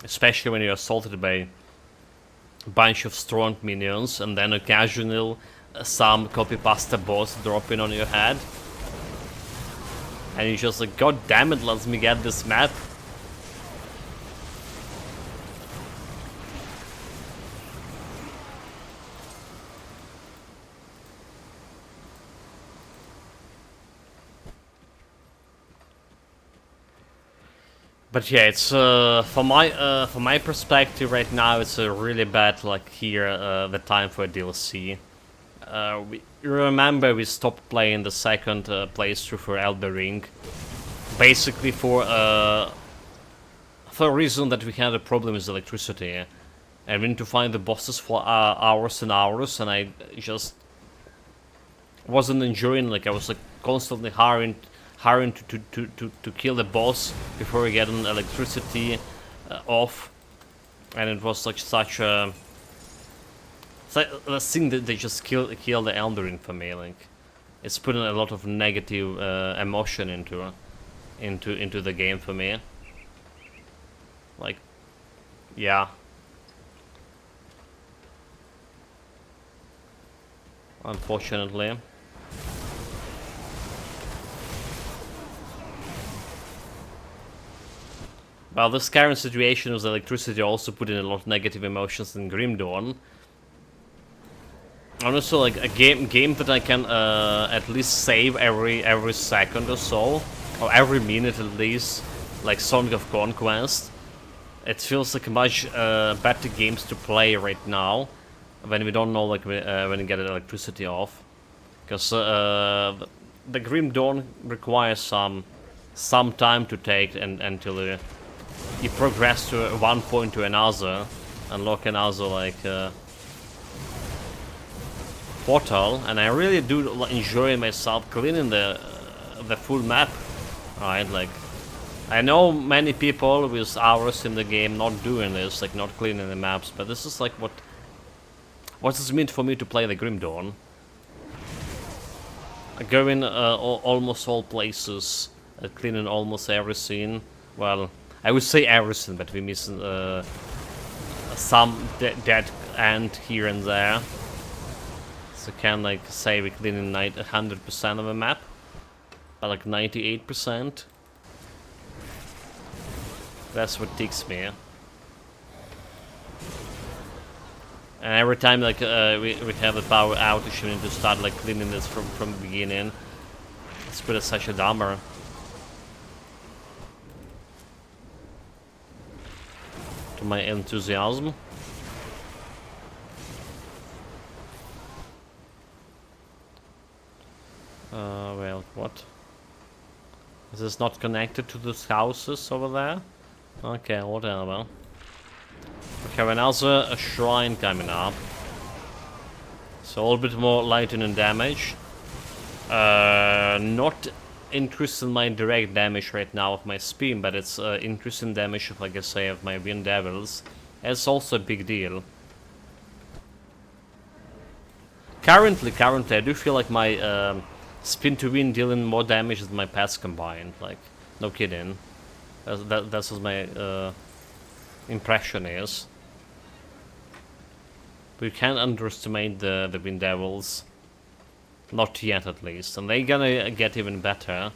Especially when you're assaulted by a bunch of strong minions and then occasional some copy-pasta boss dropping on your head. And you're just like, god damn it, let me get this map. But yeah, it's from my perspective right now, it's a really bad like here the time for a DLC. You remember we stopped playing the second playthrough for Elden Ring, basically for a reason that we had a problem with electricity, and we need to find the bosses for hours and hours, and I just wasn't enjoying. Like I was like constantly hurrying to kill the boss before we get an electricity off, and it was like such a thing that they just kill the Elden Ring for me. Like it's putting a lot of negative emotion into the game for me. Like, yeah. Unfortunately. Well, this current situation with electricity also put in a lot of negative emotions in Grim Dawn. And also, like a game that I can at least save every second or so, or every minute at least, like Song of Conquest. It feels like much better games to play right now when we don't know like when we get electricity off, because the Grim Dawn requires some time to take until you progress to one point to another, unlock another like portal, and I really do enjoy myself cleaning the full map. Right, like I know many people with hours in the game not doing this, like not cleaning the maps, but this is like what does it mean for me to play the Grim Dawn? Going almost all places, cleaning almost everything. Well, I would say everything, but we miss some dead end here and there. So can like say we cleaning 100% of a map, but like 98%. That's what ticks me. And every time like we have a power outage, we need to start like cleaning this from the beginning. It's pretty such a dumber. To my enthusiasm. Well, what? Is this not connected to those houses over there? Okay, whatever. Okay, we now a shrine coming up. So a little bit more lightning damage. Not increasing my direct damage right now of my speed, but it's increasing damage of, like I say, of my wind devils. It's also a big deal. Currently, I do feel like my spin to wind dealing more damage than my pets combined. Like, no kidding. That's what my impression is. We can't underestimate the wind devils. Not yet, at least. And they're gonna get even better.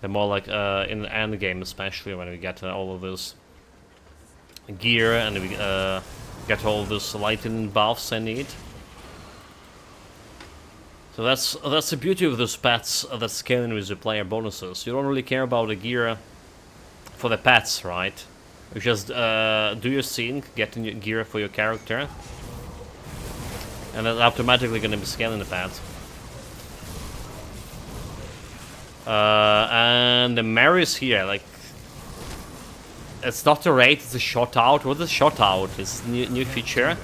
They're more like in the end game, especially when we get all of this gear and we get all those lightning buffs I need. So that's the beauty of those pets that scaling with the player bonuses. You don't really care about the gear for the pets, right? You just do your scene, get your gear for your character, and that's automatically gonna be scaling the pets. And the Mary is here, like, it's not a raid, it's a shot out. What is shot out? It's new feature.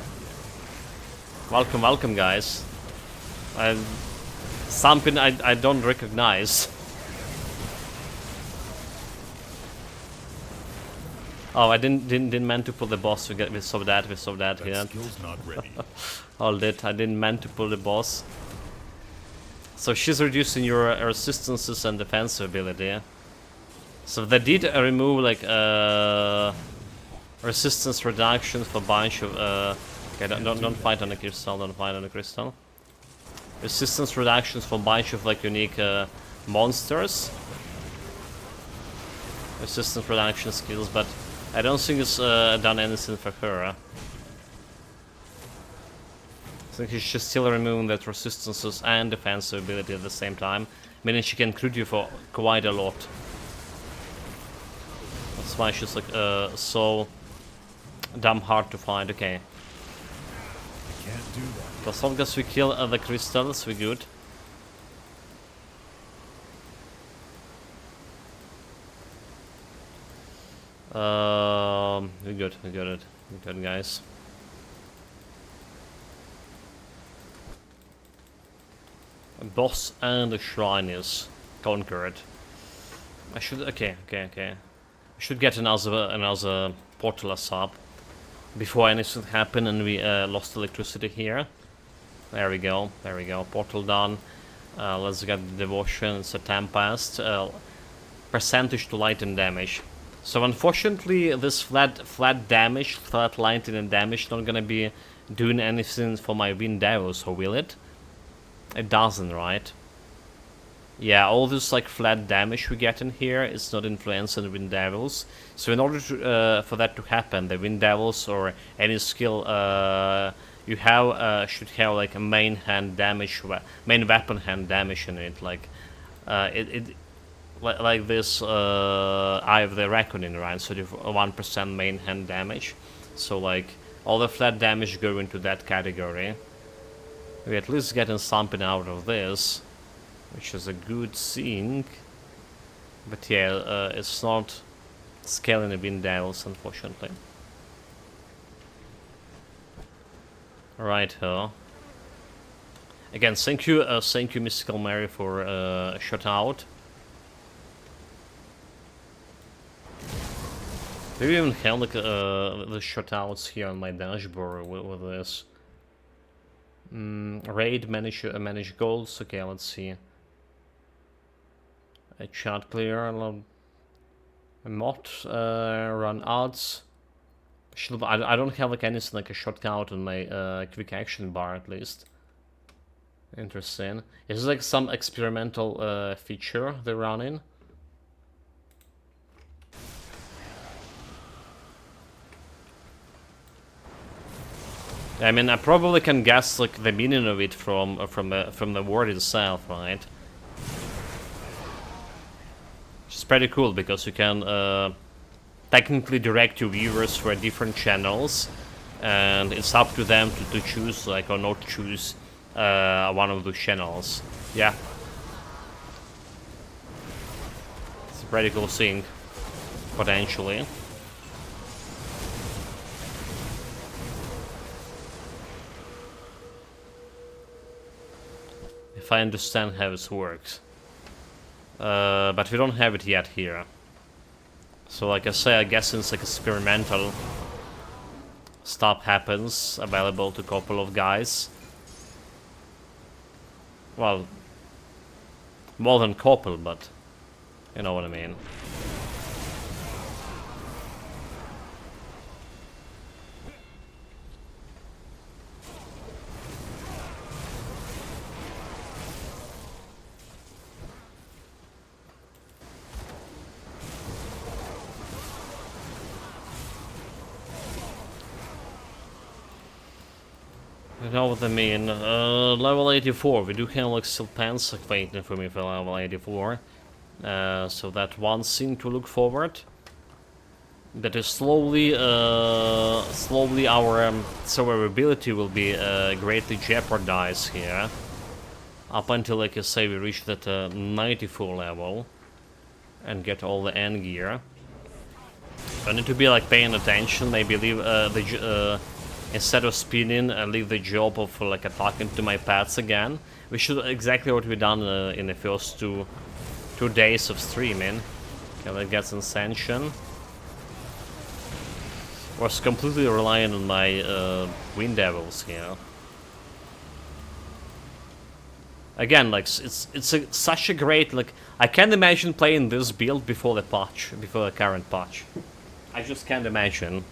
Welcome, welcome, guys. Something I don't recognize. Oh, I didn't meant to pull the boss. We saw that here. Skill's not ready. Hold it, I didn't meant to pull the boss. So she's reducing your resistances and defense ability. So they did remove like resistance reduction for a bunch of okay, don't fight on the crystal, don't fight on the crystal. Resistance reductions for a bunch of like unique monsters. Resistance reduction skills, but I don't think it's done anything for her. I think she's still removing that resistances and defensive ability at the same time, meaning she can crit you for quite a lot. That's why she's like so damn hard to find. Okay. Can't do that. As long as we kill the crystals, we're good. We got it, guys. A boss and a shrine is conquered. I should okay. I should get another portal up before anything happened and we lost electricity here. There we go. Portal done. Let's get the devotion. It's a tempest. Percentage to lightning damage. So unfortunately, this flat damage, flat lightning damage, not gonna be doing anything for my wind devils, or will it? It doesn't, right? Yeah, all this like flat damage we get in here is not influencing the wind devils. So in order to for that to happen, the wind devils or any skill you have should have like a main hand damage, main weapon hand damage in it, like like this Eye of the Reckoning, right? So you have 1% main hand damage. So like all the flat damage go into that category. We at least getting something out of this, which is a good thing. But yeah, it's not scaling the wind devils, unfortunately. Right here. Again, thank you, Mystical Mary, for a shout out. Do you even have like the shoutouts here on my dashboard with this? Raid, manage goals. Okay, let's see. A chat clear, a mod, run odds. I don't have like anything like a shortcut on my quick action bar, at least. Interesting. Is this like some experimental feature they're running? I mean, I probably can guess like the meaning of it from the word itself, right? Which is pretty cool because you can technically direct your viewers for different channels, and it's up to them to choose like or not choose one of those channels. Yeah, Pretty cool thing, potentially. If I understand how this works. But we don't have it yet here. So like I say, I guess it's like experimental stuff happens, available to a couple of guys. Well, more than couple, but you know what I mean. You know what I mean. Level 84. We do have like still pants waiting for me for level 84. So that one thing to look forward. That is slowly our survivability will be greatly jeopardized here. Up until, like I say, we reach that 94 level and get all the end gear. I need to be like paying attention. Maybe leave instead of spinning, leave the job of like attacking to my pets again. We should exactly what we done in the first two days of streaming. Okay, that gets ascension. Was completely relying on my Wind Devils here. Again, like such a great, like, I can't imagine playing this build before the patch, before the current patch. I just can't imagine.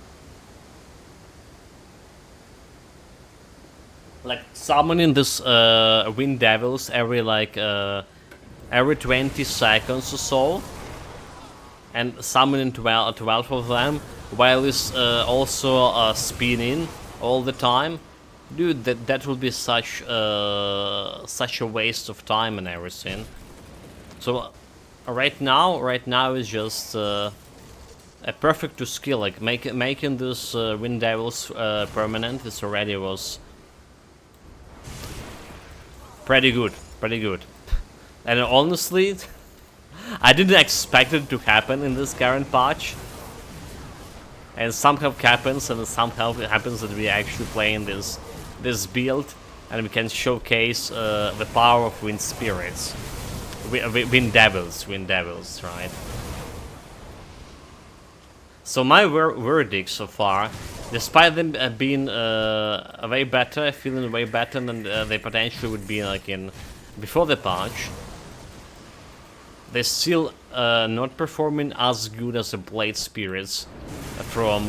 Like summoning this Wind Devils every 20 seconds or so, and summoning 12 of them while it's also spinning all the time. Dude, that would be such a waste of time and everything. So right now is just a perfect to skill. Like making this Wind Devils permanent. This already was pretty good. And honestly, I didn't expect it to happen in this current patch. And somehow it happens, and somehow it happens that we actually playing this build, and we can showcase the power of Wind Spirits, Wind Devils, right? So my verdict so far, despite them being way better, feeling way better than they potentially would be like in before the patch, they're still not performing as good as the Blade Spirits from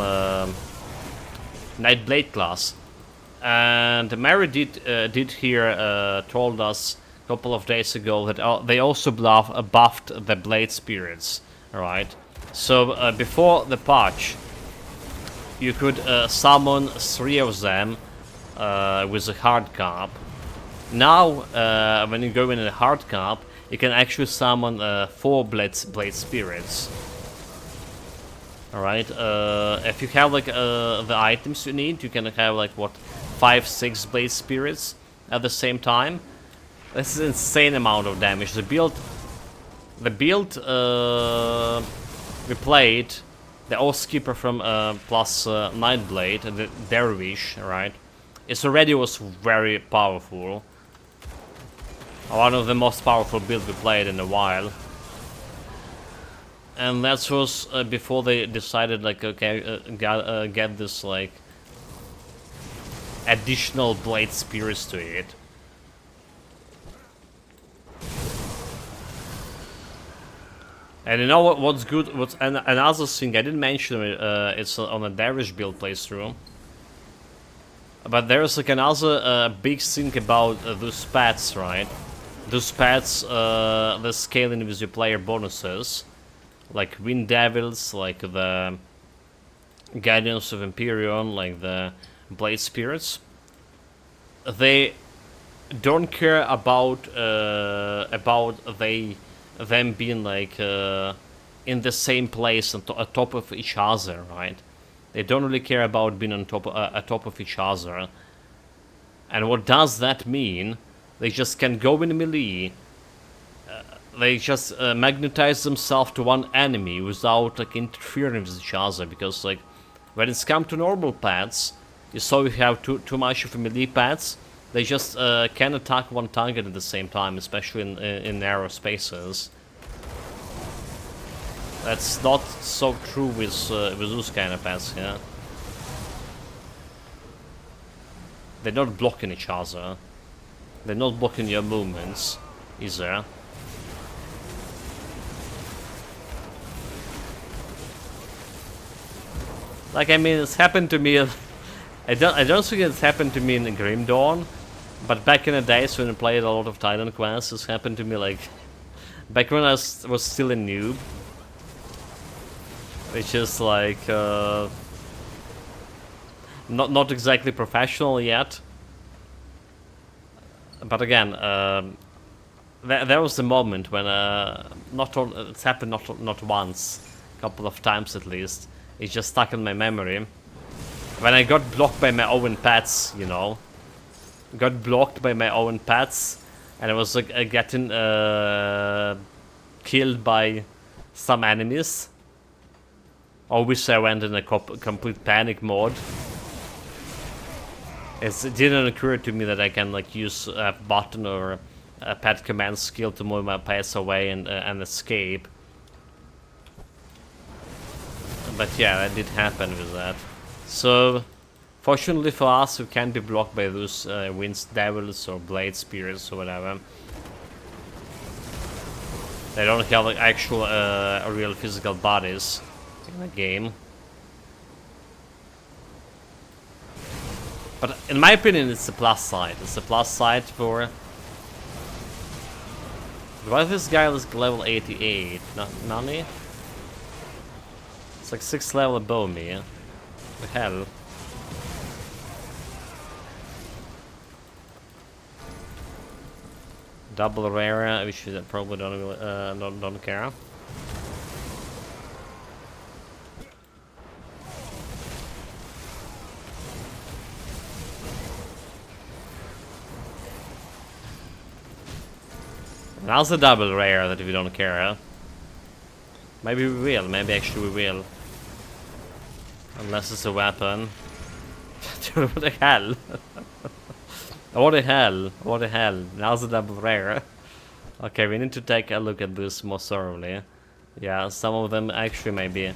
Nightblade class. And Mary did here told us a couple of days ago that they also buffed the Blade Spirits, right? So before the patch, you could summon 3 of them with a hard cap. Now, when you go in a hard cap, you can actually summon 4 Blade Spirits. Alright, if you have like the items you need, you can have like what, 5-6 Blade Spirits at the same time. This is an insane amount of damage. The build we played, the Oath Skipper from plus Nightblade, the Dervish, right? It already was very powerful. One of the most powerful builds we played in a while. And that was before they decided, like, okay, get this, like, additional Blade Spirits to it. And you know what's good? Another thing I didn't mention, it's on a Dervish build playthrough. But there's like another big thing about those pets, right? Those pets, the scaling with your player bonuses, like Wind Devils, like the Guardians of Empyrean, like the Blade Spirits. They don't care about them being like in the same place on top of each other, right? They don't really care about being on top of each other. And what does that mean? They just can go in melee, they just magnetize themselves to one enemy without like interfering with each other, because like when it's come to normal pets, you saw you have too much of a melee pets, they just can attack one target at the same time, especially in narrow spaces. That's not so true with those kind of pets, yeah. They're not blocking each other. They're not blocking your movements, either. Like, I mean, it's happened to me. I don't think it's happened to me in Grim Dawn, but back in the days when I played a lot of Titan quests, it's happened to me like back when I was still a noob, which is like not exactly professional yet. But again, there was the moment when it's happened not once, a couple of times at least. It's just stuck in my memory. When I got blocked by my own pets, you know. Got blocked by my own pets, and I was like getting killed by some enemies. Always I went in a complete panic mode. It didn't occur to me that I can like use a button or a pet command skill to move my pets away and escape. But yeah, that did happen with that. So, fortunately for us, we can't be blocked by those wind devils or blade spirits or whatever. They don't have like actual real physical bodies in the game. But in my opinion, it's a plus side. It's a plus side for... Why is this guy is level 88? Nani? It's like 6th level above me. What the hell? Double rare, which I probably don't care. Now's a double rare that we don't care, huh? Maybe we will, maybe actually we will. Unless it's a weapon. Dude, what the hell? What the hell? What the hell? Now's a double rare. Okay, we need to take a look at this more thoroughly. Yeah, some of them actually may be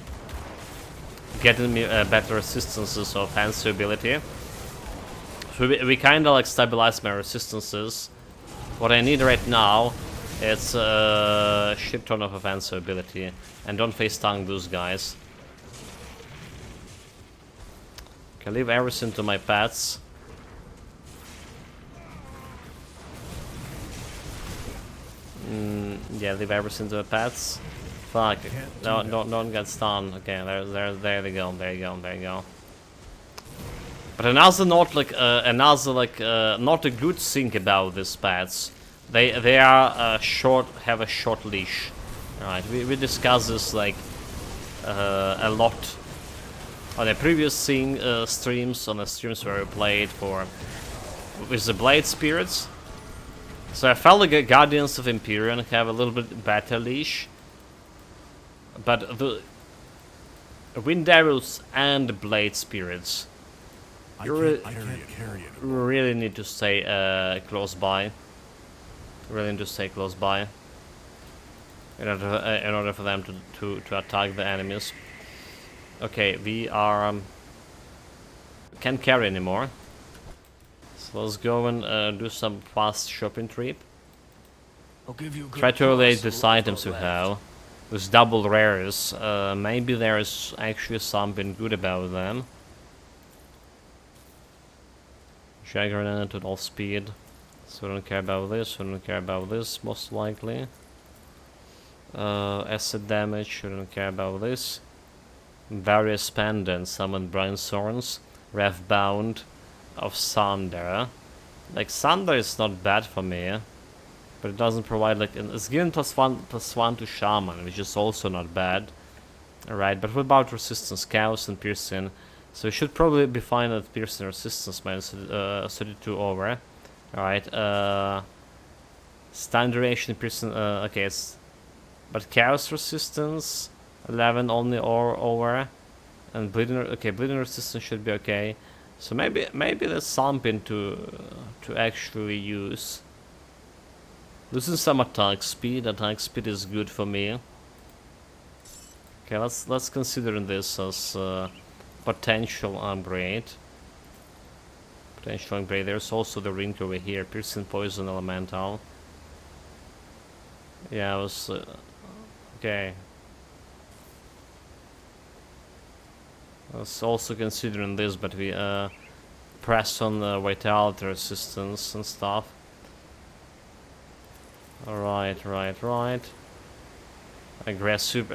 getting me better resistances or fancy ability. So we kinda like stabilize my resistances. What I need right now is a shit ton of offensive ability. And don't face tongue those guys. Can leave everything to my pets. Yeah, leave everything to the pets. Fuck. No, don't get stunned. Okay, there they go. There you go. There you go. But another not like not a good thing about these pets. They are have a short leash. Alright, we discussed this like a lot on the previous streams, on the streams where we played with the Blade Spirits. So I felt like Guardians of Empyrean have a little bit better leash, but the Wind Devils and Blade Spirits, you really need to stay close by. Really need to stay close by in order for them to attack the enemies. Okay, we are can't carry anymore. So let's go and do some fast shopping trip. Try to relate these items we have with double rares. Maybe there is actually something good about them. Juggernaut at all speed. So we don't care about this, we don't care about this, most likely. Acid damage, we don't care about this. Various pendants, summon Brian Thorns, Rev Bound of Sander. Like, Sander is not bad for me, but it doesn't provide, like, it's given +1 to Shaman, which is also not bad. Alright, but what about resistance, chaos and piercing? So we should probably be fine at piercing resistance minus 32 over. Alright, Stun duration, person. Okay, but chaos resistance 11 only or over, and bleeding. Okay, bleeding resistance should be okay. So maybe there's something to actually use. Losing some attack speed. Attack speed is good for me. Okay, let's consider this as potential upgrade. Potential upgrade. There's also the ring over here. Piercing, poison, elemental. Yeah, I was okay. I was also considering this, but we press on the vitality resistance and stuff. Right. Aggressive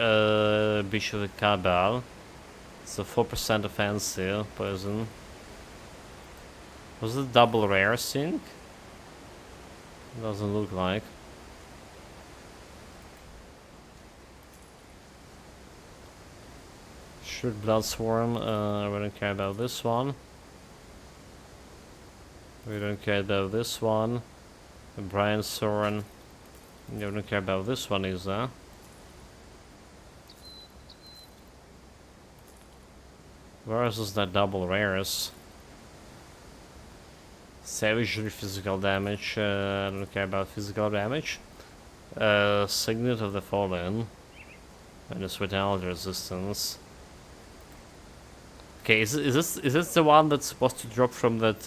Bishop of the Cabal. So 4% offensive poison. Was it double rare sync? Doesn't look like. Shoot Blood Swarm. We don't care about this one. We don't care about this one. Brian Soren. We don't care about this one either. Where is that double rares? Savagery physical damage. I don't care about physical damage. Signet of the Fallen. And this vitality resistance. Okay, is this the one that's supposed to drop from that?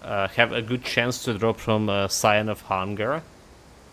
Have a good chance to drop from Scion of Hunger?